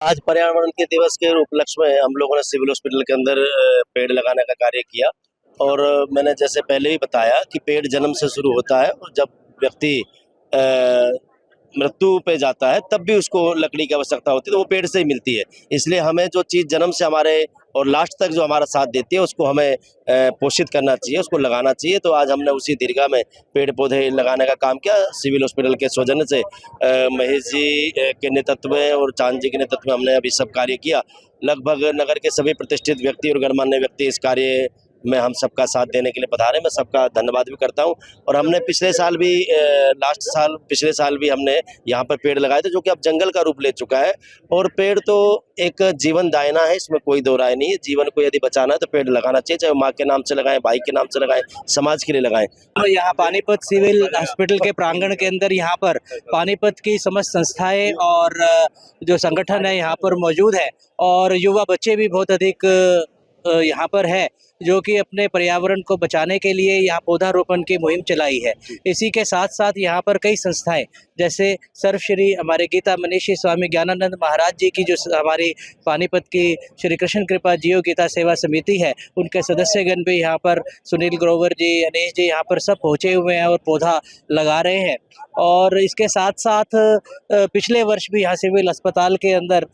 आज पर्यावरण के दिवस के उपलक्ष्य में हम लोगों ने सिविल हॉस्पिटल के अंदर पेड़ लगाने का कार्य किया। और मैंने जैसे पहले ही बताया कि पेड़ जन्म से शुरू होता है और जब व्यक्ति अ, मृत्यु पे जाता है तब भी उसको लकड़ी की आवश्यकता होती है, तो वो पेड़ से ही मिलती है। इसलिए हमें जो चीज़ जन्म से हमारे और लास्ट तक जो हमारा साथ देती है उसको हमें पोषित करना चाहिए, उसको लगाना चाहिए। तो आज हमने उसी दीर्घा में पेड़ पौधे लगाने का काम किया सिविल हॉस्पिटल के सौजन्य से। महेश जी के नेतृत्व में और चांद जी के नेतृत्व में हमने अभी सब कार्य किया। लगभग नगर के सभी प्रतिष्ठित व्यक्ति और गणमान्य व्यक्ति इस कार्य में हम सबका साथ देने के लिए पधारे। मैं सबका धन्यवाद भी करता हूं। और हमने पिछले साल भी पिछले साल भी हमने यहाँ पर पेड़ लगाए थे, जो कि अब जंगल का रूप ले चुका है। और पेड़ तो एक जीवन दायना है, इसमें कोई दो राय नहीं है। जीवन को यदि बचाना है तो पेड़ लगाना चाहिए, चाहे माँ के नाम से लगाएं, भाई के नाम से लगाएं, समाज के लिए लगाएं। तो यहाँ पानीपत सिविल हॉस्पिटल के प्रांगण के अंदर यहाँ पर पानीपत की समस्त संस्थाएं और जो संगठन है यहाँ पर मौजूद है और युवा बच्चे भी बहुत अधिक यहाँ पर है, जो कि अपने पर्यावरण को बचाने के लिए यहाँ पौधारोपण की मुहिम चलाई है। इसी के साथ साथ यहाँ पर कई संस्थाएं जैसे सर्वश्री हमारे गीता मनीषी स्वामी ज्ञानानंद महाराज जी की जो हमारी पानीपत की श्री कृष्ण कृपा जीव गीता सेवा समिति है, उनके सदस्यगण भी यहाँ पर सुनील ग्रोवर जी, अनीश जी यहाँ पर सब पहुँचे हुए हैं और पौधा लगा रहे हैं। और इसके साथ साथ पिछले वर्ष भी यहाँ सिविल अस्पताल के अंदर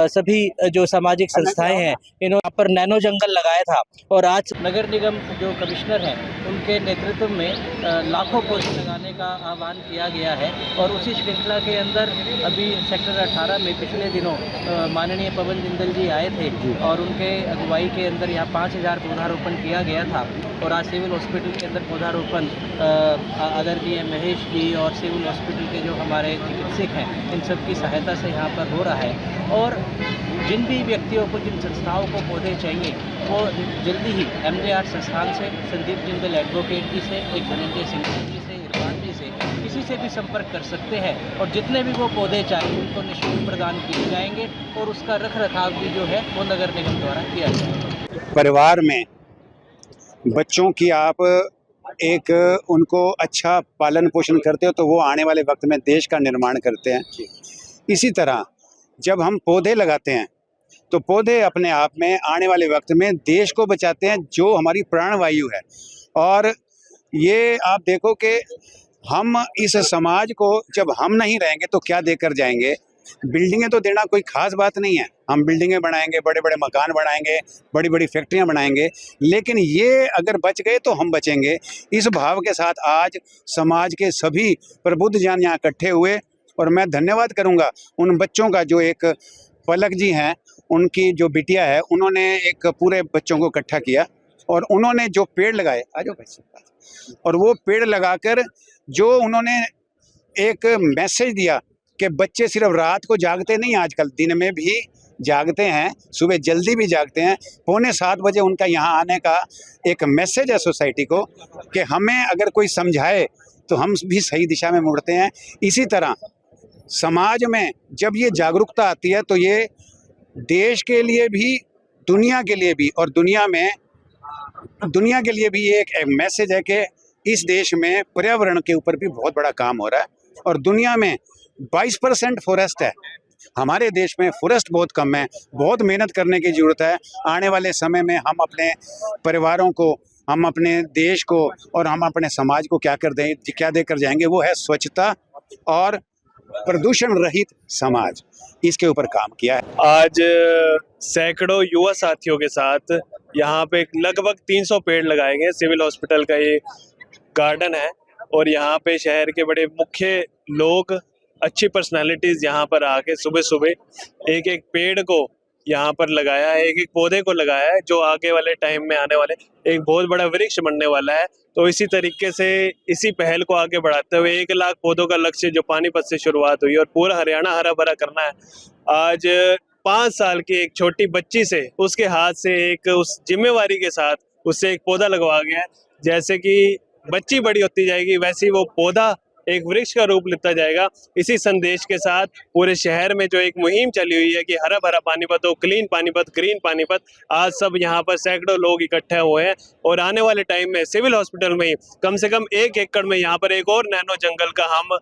सभी जो सामाजिक संस्थाएं हैं इन्होंने यहाँ पर नैनो जंगल लगाया था। और आज नगर निगम जो कमिश्नर हैं उनके नेतृत्व में लाखों पौधे लगाने का आह्वान किया गया है। और उसी श्रृंखला के अंदर अभी सेक्टर 18 में पिछले दिनों माननीय पवन जिंदल जी आए थे और उनके अगुवाई के अंदर यहाँ 5000 पौधारोपण किया गया था। और आज सिविल हॉस्पिटल के अंदर पौधारोपण आदरणीय महेश जी और सिविल हॉस्पिटल के जो हमारे चिकित्सक हैं इन सब की सहायता से यहाँ पर हो रहा है। और जिन भी व्यक्तियों को, जिन संस्थाओं को पौधे चाहिए वो जल्दी ही MJR संस्थान से, संदीप जिंदल एडवोकेट जी से, एक धनंजय सिंह जी से, इरफान जी से, किसी से भी संपर्क कर सकते हैं और जितने भी वो पौधे चाहिए उनको निःशुल्क प्रदान किए जाएंगे और उसका रख रखाव भी जो है वो नगर निगम द्वारा किया जाएगा। परिवार में बच्चों की आप एक उनको अच्छा पालन पोषण करते हो तो वो आने वाले वक्त में देश का निर्माण करते हैं। इसी तरह जब हम पौधे लगाते हैं तो पौधे अपने आप में आने वाले वक्त में देश को बचाते हैं, जो हमारी प्राणवायु है। और ये आप देखो कि हम इस समाज को जब हम नहीं रहेंगे तो क्या देकर जाएंगे। बिल्डिंगें तो देना कोई खास बात नहीं है, हम बिल्डिंगें बनाएंगे, बड़े बड़े मकान बनाएंगे, बड़ी बड़ी फैक्ट्रियां बनाएंगे, लेकिन ये अगर बच गए तो हम बचेंगे। इस भाव के साथ आज समाज के सभी प्रबुद्ध जन यहाँ इकट्ठे हुए और मैं धन्यवाद करूँगा उन बच्चों का, जो एक पलक जी हैं, उनकी जो बिटिया है, उन्होंने एक पूरे बच्चों को इकट्ठा किया और उन्होंने जो पेड़ लगाए, आ जाओ भाई, और वो पेड़ लगाकर जो उन्होंने एक मैसेज दिया कि बच्चे सिर्फ रात को जागते नहीं, आजकल दिन में भी जागते हैं, सुबह जल्दी भी जागते हैं। 6:45 बजे उनका यहाँ आने का एक मैसेज है सोसाइटी को कि हमें अगर कोई समझाए तो हम भी सही दिशा में मुड़ते हैं। इसी तरह समाज में जब ये जागरूकता आती है तो ये देश के लिए भी, दुनिया के लिए भी, और दुनिया के लिए भी ये एक मैसेज है कि इस देश में पर्यावरण के ऊपर भी बहुत बड़ा काम हो रहा है। और दुनिया में 22% फॉरेस्ट है, हमारे देश में फॉरेस्ट बहुत कम है। बहुत मेहनत करने की ज़रूरत है। आने वाले समय में हम अपने परिवारों को, हम अपने देश को और हम अपने समाज को क्या देकर जाएंगे, वो है स्वच्छता और प्रदूषण रहित समाज। इसके ऊपर काम किया है। आज सैकड़ों युवा साथियों के साथ यहाँ पे लगभग 300 पेड़ लगाए गए। सिविल हॉस्पिटल का ये गार्डन है और यहाँ पे शहर के बड़े मुख्य लोग, अच्छी पर्सनालिटीज यहाँ पर आके सुबह सुबह एक एक पेड़ को यहाँ पर लगाया है, एक एक पौधे को लगाया है, जो आगे वाले टाइम में आने वाले एक बहुत बड़ा वृक्ष बनने वाला है। तो इसी तरीके से इसी पहल को आगे बढ़ाते हुए 1 लाख पौधों का लक्ष्य जो पानीपत से शुरुआत हुई और पूरा हरियाणा हरा भरा करना है। आज 5 साल की एक छोटी बच्ची से, उसके हाथ से एक उस जिम्मेवारी के साथ उससे एक पौधा लगवा गया है। जैसे कि बच्ची बड़ी होती जाएगी वैसे ही वो पौधा एक वृक्ष का रूप लेता जाएगा। इसी संदेश के साथ पूरे शहर में जो एक मुहिम चली हुई है कि हरा भरा पानीपत हो, क्लीन पानीपत, ग्रीन पानीपत, आज सब यहाँ पर सैकड़ों लोग इकट्ठे हुए हैं। और आने वाले टाइम में सिविल हॉस्पिटल में ही कम से कम 1 एकड़ में यहाँ पर एक और नैनो जंगल का हम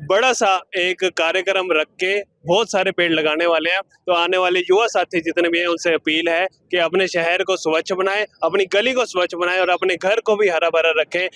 बड़ा सा एक कार्यक्रम रख के बहुत सारे पेड़ लगाने वाले हैं। तो आने वाले युवा साथी जितने भी हैं उनसे अपील है कि अपने शहर को स्वच्छ बनाएं, अपनी गली को स्वच्छ बनाएं और अपने घर को भी हरा भरा रखें।